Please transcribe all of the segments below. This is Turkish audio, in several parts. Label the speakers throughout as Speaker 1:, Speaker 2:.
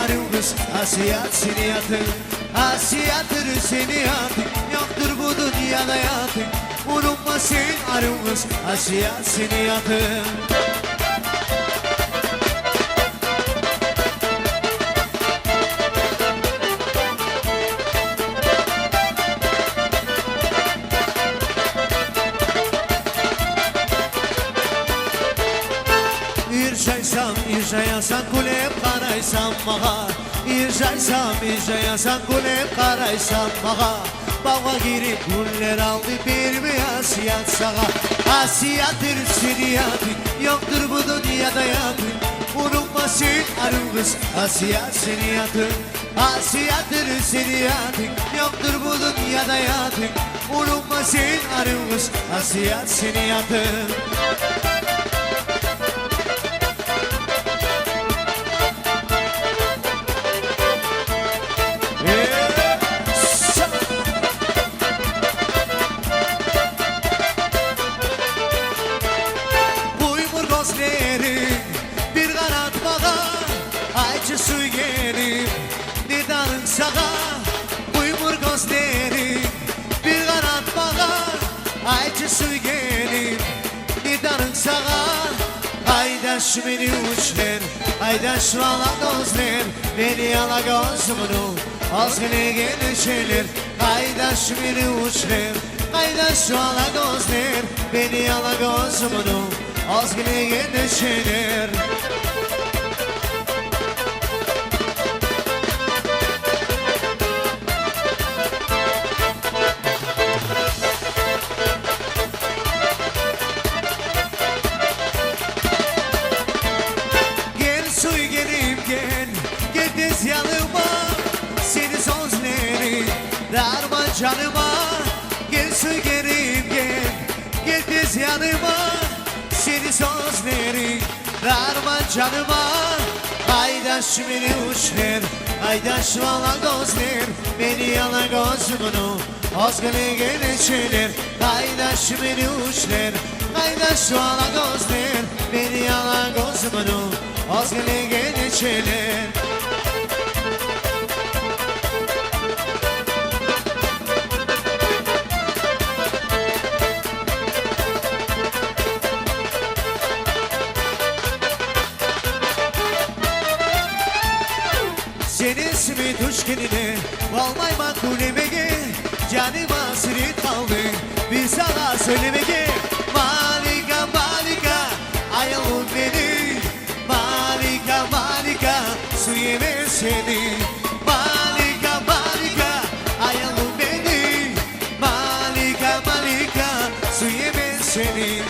Speaker 1: arım kız Asiyat seni yatır Asiyatır seni yatır Yoktur bu dünyada yatır Unutma sen arım kız Asiyat seni yatır İrjayasan kulep qaraysam mağa İrjayasan kulep qaraysam mağa Bağa girip güller aldı bir asiyat sağa Asiyattır seni yatır Yoktur bu dünyada yatır Unutma sen arım kız Asiyat seni yatır Asiyattır seni yatır Yoktur bu dünyada yatır Unutma sen arım kız Asiyat seni yatır Su gelip Nidanın sağa Uymur gözlerim Bir kanat bağa Ayçı su gelip Nidanın sağa Aydaş beni uçler Aydaş valla gözler Beni yala gözümünü Azgını gelişeler Aydaş beni uçler Aydaş valla gözler Beni yala gözümünü Azgını gelişeler Darma canıma Gel söylerim gel Gel tez yanıma Seni sözlerim Darma canıma Aydaş beni uçler Aydaş valla gözler Beni yala gözümünü Azgını gelişeler Aydaş beni uçler Aydaş valla gözler Beni yala gözümünü Azgını gelişeler Senin ismi düşkenine Valmay makulemege Canıma sırrı kaldı Bir sana söylemege Malika malika Ayalım beni Malika malika Su yeme seni Malika malika Ayalım beni Malika malika Su yeme seni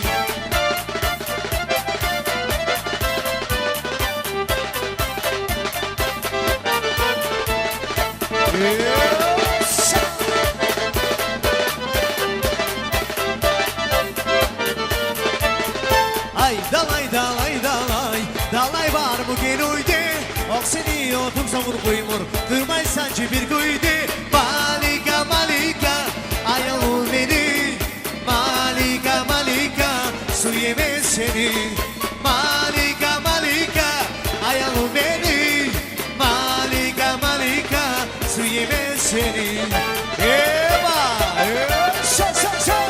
Speaker 1: Ay dalay dalay dalay Dalay var bugün uydu Oksini otum savur kuymur Kırmay sancı bir kuydu Malika malika Ayalım beni Malika malika Su yeme seni Malika malika Ayalım beni Malika malika Su yeme seni Eva Şa şa şa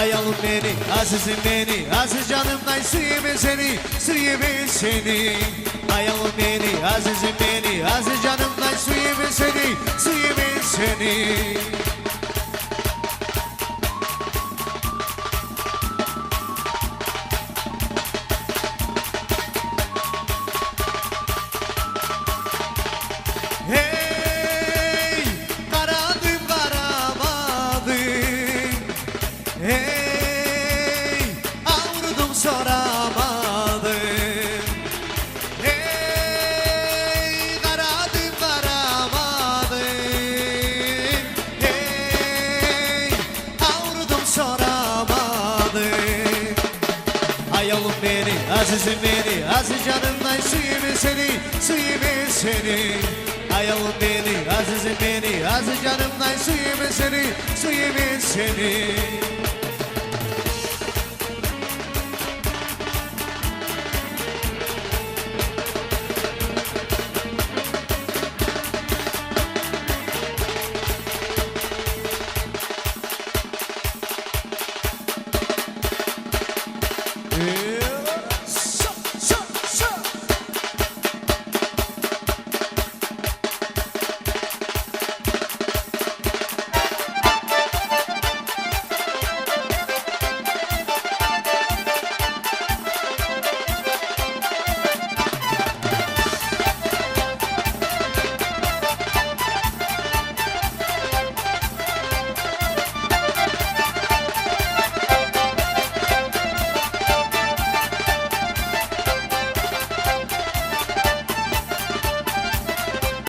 Speaker 1: Ayalım beni, azizim beni, aziz canımdan su yeme seni, su yeme seni. Ayalım beni, azizim beni, aziz canımdan su yeme seni, su yeme seni. Hey, karadım karamadım. Hey, soramadım. Hey karadım karamadım. Hey avurdum soramadım. Ay oğlum beni, azizim beni, aziz canımdan suyumu seni, suyumu seni. Ay oğlum beni, azizim beni, aziz canımdan suyumu seni, suyumu seni.